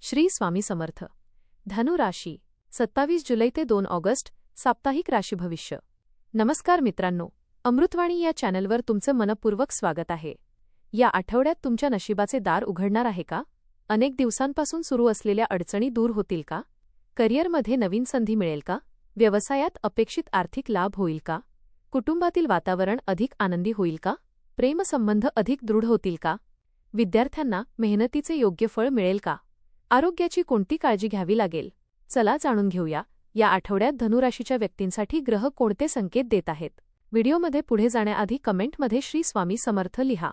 श्री स्वामी समर्थ. धनु राशी 27 जुलै ते 2 ऑगस्ट साप्ताहिक राशी भविष्य. नमस्कार मित्रांनो, अमृतवाणी या चॅनलवर तुमचं मनपूर्वक स्वागत आहे. या आठवड्यात तुमच्या नशिबाचे दार उघडणार आहे का? अनेक दिवसांपासून सुरू असलेल्या अडचणी दूर होतील का? करिअरमध्ये नवीन संधी मिळेल का? व्यवसायात अपेक्षित आर्थिक लाभ होईल का? कुटुंबातील वातावरण अधिक आनंदी होईल का? प्रेमसंबंध अधिक दृढ होतील का? विद्यार्थ्यांना मेहनतीचे योग्य फळ मिळेल का? आरोग्याची कोणती काळजी घ्यावी लागेल? चला जाणून घेऊया, या आठवड्यात धनुराशीच्या व्यक्तींसाठी ग्रह कोणते संकेत देत आहेत. व्हिडिओमध्ये पुढे जाण्याआधी कमेंटमध्ये श्री स्वामी समर्थ लिहा.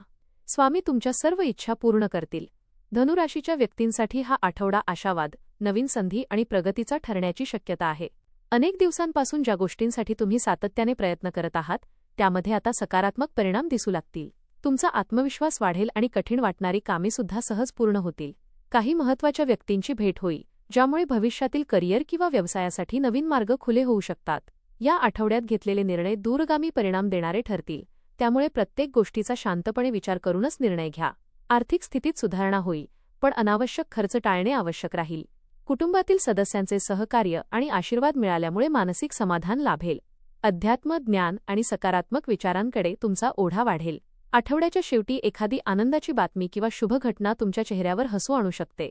स्वामी तुमच्या सर्व इच्छा पूर्ण करतील. धनुराशीच्या व्यक्तींसाठी हा आठवडा आशावाद, नवीन संधी आणि प्रगतीचा ठरण्याची शक्यता आहे. अनेक दिवसांपासून ज्या गोष्टींसाठी तुम्ही सातत्याने प्रयत्न करत आहात, त्यामध्ये आता सकारात्मक परिणाम दिसू लागतील. तुमचा आत्मविश्वास वाढेल आणि कठीण वाटणारी कामेसुद्धा सहज पूर्ण होतील. काही महत्त्वाच्या व्यक्तींची भेट होईल, ज्यामुळे भविष्यातील करिअर किंवा व्यवसायासाठी नवीन मार्ग खुले होऊ शकतात. या आठवड्यात घेतलेले निर्णय दूरगामी परिणाम देणारे ठरतील, त्यामुळे प्रत्येक गोष्टीचा शांतपणे विचार करूनच निर्णय घ्या. आर्थिक स्थितीत सुधारणा होईल, पण अनावश्यक खर्च टाळणे आवश्यक राहील. कुटुंबातील सदस्यांचे सहकार्य आणि आशीर्वाद मिळाल्यामुळे मानसिक समाधान लाभेल. अध्यात्म, ज्ञान आणि सकारात्मक विचारांकडे तुमचा ओढा वाढेल. आठवड्याच्या शेवटी एखादी आनंदाची बातमी किंवा शुभ घटना तुमच्या चेहऱ्यावर हसू आणू शकते.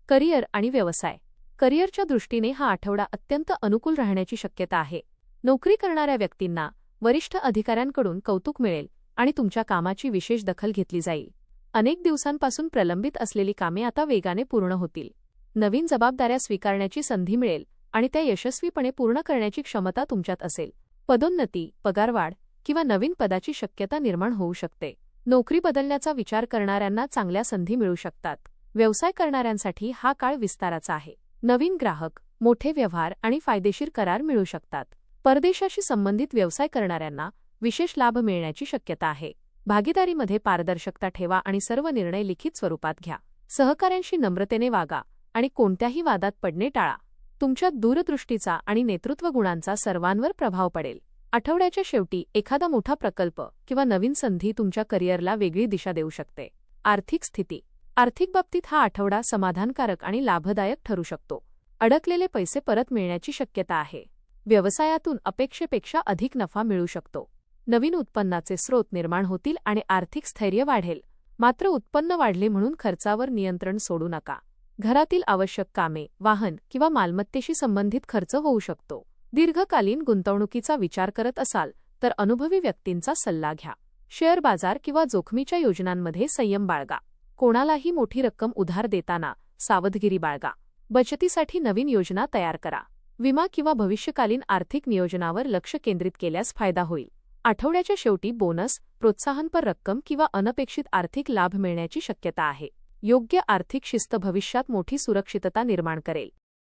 करिअर आणि व्यवसाय. करिअरच्या दृष्टीने हा आठवडा अत्यंत अनुकूल राहण्याची शक्यता आहे. नोकरी करणाऱ्या व्यक्तींना वरिष्ठ अधिकाऱ्यांकडून कौतुक मिळेल आणि तुमच्या कामाची विशेष दखल घेतली जाईल. अनेक दिवसांपासून प्रलंबित असलेली कामे आता वेगाने पूर्ण होतील. नवीन जबाबदाऱ्या स्वीकारण्याची संधी मिळेल आणि त्या यशस्वीपणे पूर्ण करण्याची क्षमता तुमच्यात असेल. पदोन्नती, पगारवाढ किंवा नवीन पदाची शक्यता निर्माण होऊ शकते. नोकरी बदलण्याचा विचार करणाऱ्यांना चांगल्या संधी मिळू शकतात. व्यवसाय करणाऱ्यांसाठी हा काळ विस्ताराचा आहे. नवीन ग्राहक, मोठे व्यवहार आणि फायदेशीर करार मिळू शकतात. परदेशाशी संबंधित व्यवसाय करणाऱ्यांना विशेष लाभ मिळण्याची शक्यता आहे. भागीदारीमध्ये पारदर्शकता ठेवा आणि सर्व निर्णय लिखित स्वरूपात घ्या. सहकाऱ्यांशी नम्रतेने वागा आणि कोणत्याही वादात पडणे टाळा. तुमच्या दूरदृष्टीचा आणि नेतृत्व गुणांचा सर्वांवर प्रभाव पडेल. आठवड्याच्या शेवटी एखादा मोठा प्रकल्प किंवा नवीन संधी तुमच्या करिअरला वेगळी दिशा देऊ शकते. आर्थिक स्थिती. आर्थिक बाबतीत हा आठवडा समाधानकारक आणि लाभदायक ठरू शकतो. अडकलेले पैसे परत मिळण्याची शक्यता आहे. व्यवसायातून अपेक्षेपेक्षा अधिक नफा मिळू शकतो. नवीन उत्पन्नाचे स्रोत निर्माण होतील आणि आर्थिक स्थैर्य वाढेल. मात्र उत्पन्न वाढले म्हणून खर्चावर नियंत्रण सोडू नका. घरातील आवश्यक कामे, वाहन किंवा मालमत्तेशी संबंधित खर्च होऊ शकतो. दीर्घकालीन गुंतवणुकीचा विचार करत असाल तर अनुभवी व्यक्तींचा सल्ला घ्या. शेअर बाजार किंवा जोखमीच्या योजनांमध्ये संयम बाळगा. कोणालाही मोठी रक्कम उधार देताना सावधगिरी बाळगा. बचतीसाठी नवीन योजना तयार करा. विमा किंवा भविष्यकालीन आर्थिक नियोजनावर लक्ष केंद्रित केल्यास फायदा होईल. आठवड्याच्या शेवटी बोनस, प्रोत्साहनपर रक्कम किंवा अनपेक्षित आर्थिक लाभ मिळण्याची शक्यता आहे. योग्य आर्थिक शिस्त भविष्यात मोठी सुरक्षितता निर्माण करेल.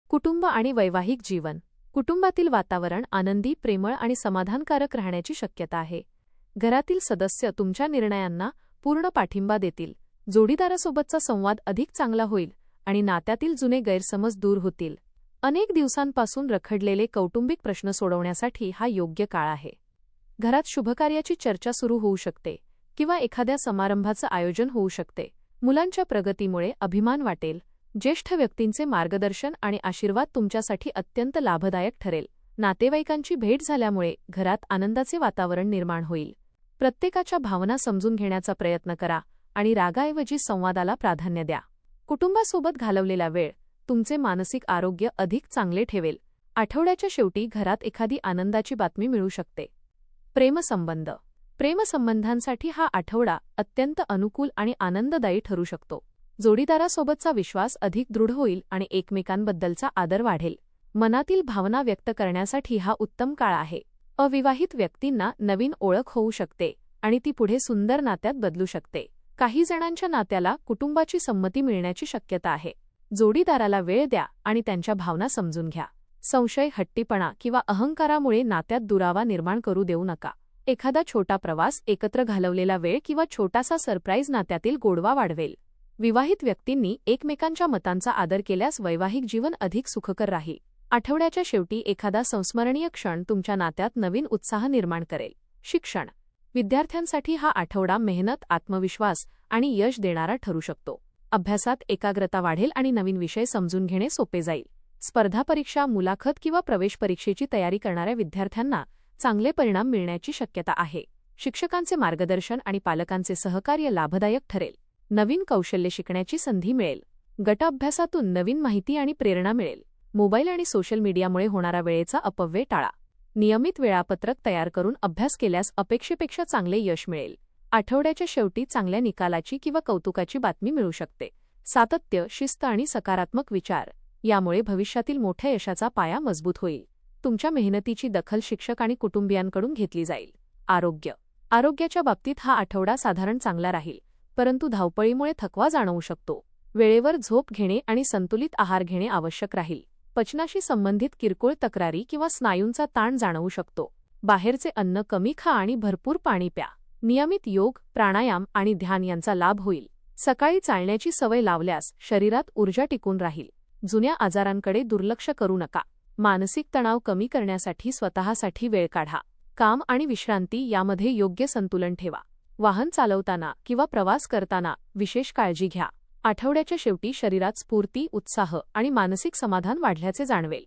कुटुंब आणि वैवाहिक जीवन. कुटुंबातील वातावरण आनंदी, प्रेमळ आणि समाधानकारक राहण्याची शक्यता आहे. घरातील सदस्य तुमच्या निर्णयांना पूर्ण पाठिंबा देतील. जोडीदारासोबतचा संवाद अधिक चांगला होईल आणि नात्यातील जुने गैरसमज दूर होतील. अनेक दिवसांपासून रखडलेले कौटुंबिक प्रश्न सोडवण्यासाठी हा योग्य काळ आहे. घरात शुभकार्याची चर्चा सुरू होऊ शकते किंवा एखाद्या समारंभाचं आयोजन होऊ शकते. मुलांच्या प्रगतीमुळे अभिमान वाटेल. ज्येष्ठ व्यक्तींचे मार्गदर्शन आणि आशीर्वाद तुमच्यासाठी अत्यंत लाभदायक ठरेल. नातेवाईकांची भेट झाल्यामुळे घरात आनंदाचे वातावरण निर्माण होईल. प्रत्येकाच्या भावना समजून घेण्याचा प्रयत्न करा आणि रागाऐवजी संवादाला प्राधान्य द्या. कुटुंबासोबत घालवलेला वेळ तुमचे मानसिक आरोग्य अधिक चांगले ठेवेल. आठवड्याच्या शेवटी घरात एखादी आनंदाची बातमी मिळू शकते. प्रेमसंबंध. प्रेमसंबंधांसाठी हा आठवडा अत्यंत अनुकूल आणि आनंददायी ठरू शकतो. जोडीदारासोबतचा विश्वास अधिक दृढ होईल आणि एकमेकांबद्दलचा आदर वाढेल. मनातील भावना व्यक्त करण्यासाठी हा उत्तम काळ आहे. अविवाहित व्यक्तींना नवीन ओळख होऊ शकते आणि ती पुढे सुंदर नात्यात बदलू शकते. काही जणांच्या नात्याला कुटुंबाची संमती मिळण्याची शक्यता आहे. जोडीदाराला वेळ द्या आणि त्यांच्या भावना समजून घ्या. संशय, हट्टीपणा किंवा अहंकारामुळे नात्यात दुरावा निर्माण करू देऊ नका. एखादा छोटा प्रवास, एकत्र घालवलेला वेळ किंवा छोटासा सरप्राईज नात्यातील गोडवा वाढवेल. विवाहित व्यक्तींनी एकमेकांच्या मतांचा आदर केल्यास वैवाहिक जीवन अधिक सुखकर राहील. आठवड्याच्या शेवटी एखादा संस्मरणीय क्षण तुमच्या नात्यात नवीन उत्साह निर्माण करेल. शिक्षण. विद्यार्थ्यांसाठी हा आठवडा मेहनत, आत्मविश्वास आणि यश देणारा ठरू शकतो. अभ्यासात एकाग्रता वाढेल आणि नवीन विषय समजून घेणे सोपे जाईल. स्पर्धा परीक्षा, मुलाखत किंवा प्रवेश परीक्षेची तयारी करणाऱ्या विद्यार्थ्यांना चांगले परिणाम मिळण्याची शक्यता आहे. शिक्षकांचे मार्गदर्शन आणि पालकांचे सहकार्य लाभदायक ठरेल. नवीन कौशल्य शिकण्याची संधी मिळेल. गट अभ्यासातून नवीन माहिती आणि प्रेरणा मिळेल. मोबाईल आणि सोशल मीडियामुळे होणारा वेळेचा अपव्यय टाळा. नियमित वेळापत्रक तयार करून अभ्यास केल्यास अपेक्षेपेक्षा चांगले यश मिळेल. आठवड्याच्या शेवटी चांगल्या निकालाची किंवा कौतुकाची बातमी मिळू शकते. सातत्य, शिस्त आणि सकारात्मक विचार यामुळे भविष्यातील मोठ्या यशाचा पाया मजबूत होईल. तुमच्या मेहनतीची दखल शिक्षक आणि कुटुंबियांकडून घेतली जाईल. आरोग्याच्या बाबतीत हा आठवडा साधारण चांगला राहील, परंतु धावपळीमुळे थकवा जाणवू शकतो. वेळेवर झोप घेणे आणि संतुलित आहार घेणे आवश्यक राहील. पचनाशी संबंधित किरकोळ तक्रारी किंवा स्नायूंचा ताण जाणवू शकतो. बाहेरचे अन्न कमी खा आणि भरपूर पाणी प्या. नियमित योग, प्राणायाम आणि ध्यान यांचा लाभ होईल. सकाळी चालण्याची सवय लावल्यास शरीरात ऊर्जा टिकून राहील. जुन्या आजारांकडे दुर्लक्ष करू नका. मानसिक तणाव कमी करण्यासाठी स्वतःसाठी वेळ काढा. काम आणि विश्रांती यामध्ये योग्य संतुलन ठेवा. वाहन चालवताना किंवा प्रवास करताना विशेष काळजी घ्या. आठवड्याच्या शेवटी शरीरात स्फूर्ती, उत्साह आणि मानसिक समाधान वाढल्याचे जाणवेल.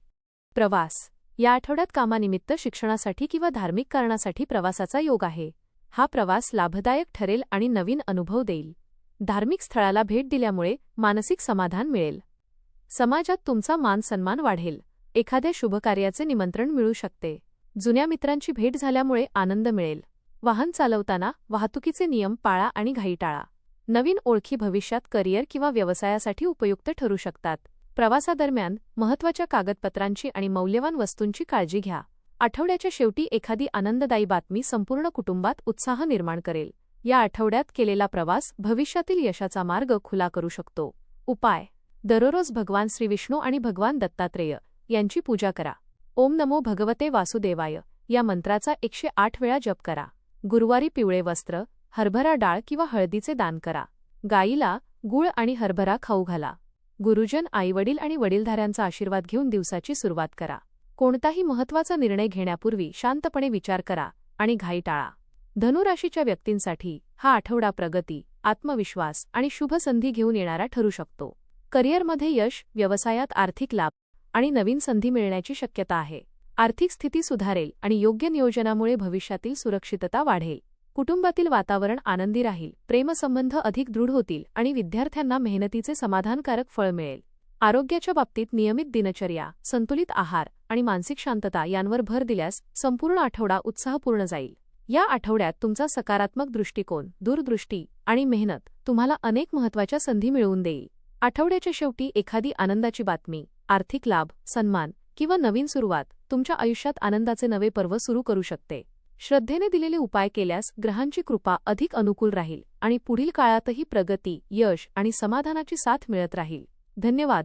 प्रवास. या आठवड्यात कामानिमित्त, शिक्षणासाठी किंवा धार्मिक कारणासाठी प्रवासाचा योग आहे. हा प्रवास लाभदायक ठरेल आणि नवीन अनुभव देईल. धार्मिक स्थळाला भेट दिल्यामुळे मानसिक समाधान मिळेल. समाजात तुमचा मान सन्मान वाढेल. एखाद्या शुभकार्याचे निमंत्रण मिळू शकते. जुन्या मित्रांची भेट झाल्यामुळे आनंद मिळेल. वाहन चालवताना वाहतुकीचे नियम पाळा आणि घाई टाळा. नवीन ओळखी भविष्यात करिअर किंवा व्यवसायासाठी उपयुक्त ठरू शकतात. प्रवासादरम्यान महत्त्वाच्या कागदपत्रांची आणि मौल्यवान वस्तूंची काळजी घ्या. आठवड्याच्या शेवटी एखादी आनंददायी बातमी संपूर्ण कुटुंबात उत्साह निर्माण करेल. या आठवड्यात केलेला प्रवास भविष्यातील यशाचा मार्ग खुला करू शकतो. उपाय. दररोज भगवान श्री विष्णू आणि भगवान दत्तात्रेय यांची पूजा करा. ओम नमो भगवते वासुदेवाय या मंत्राचा 108 वेळा जप करा. गुरुवारी पिवळे वस्त्र, हरभरा डाळ किंवा हळदीचे दान करा. गायीला गूळ आणि हरभरा खाऊ घाला. गुरुजन, आईवडील आणि वडीलधाऱ्यांचा आशीर्वाद घेऊन दिवसाची सुरुवात करा. कोणताही महत्त्वाचा निर्णय घेण्यापूर्वी शांतपणे विचार करा आणि घाई टाळा. धनुराशीच्या व्यक्तींसाठी हा आठवडा प्रगती, आत्मविश्वास आणि शुभ संधी घेऊन येणारा ठरू शकतो. करिअरमध्ये यश, व्यवसायात आर्थिक लाभ आणि नवीन संधी मिळण्याची शक्यता आहे. आर्थिक स्थिती सुधारेल आणि योग्य नियोजनामुळे भविष्यातील सुरक्षितता वाढेल. कुटुंबातील वातावरण आनंदी राहील. प्रेमसंबंध अधिक दृढ होतील आणि विद्यार्थ्यांना मेहनतीचे समाधानकारक फळ मिळेल. आरोग्याच्या बाबतीत नियमित दिनचर्या, संतुलित आहार आणि मानसिक शांतता यांवर भर दिल्यास संपूर्ण आठवडा उत्साहपूर्ण जाईल. या आठवड्यात तुमचा सकारात्मक दृष्टिकोन, दूरदृष्टी आणि मेहनत तुम्हाला अनेक महत्त्वाच्या संधी मिळवून देईल. आठवड्याच्या शेवटी एखादी आनंदाची बातमी, आर्थिक लाभ, सन्मान किंवा नवीन सुरुवात तुमच्या आयुष्यात आनंदाचे नवे पर्व सुरू करू शकते. श्रद्धेने दिलेले उपाय केल्यास ग्रहांची कृपा अधिक अनुकूल राहील आणि पुढील काळातही प्रगती, यश आणि समाधानाची साथ मिळत राहील. धन्यवाद.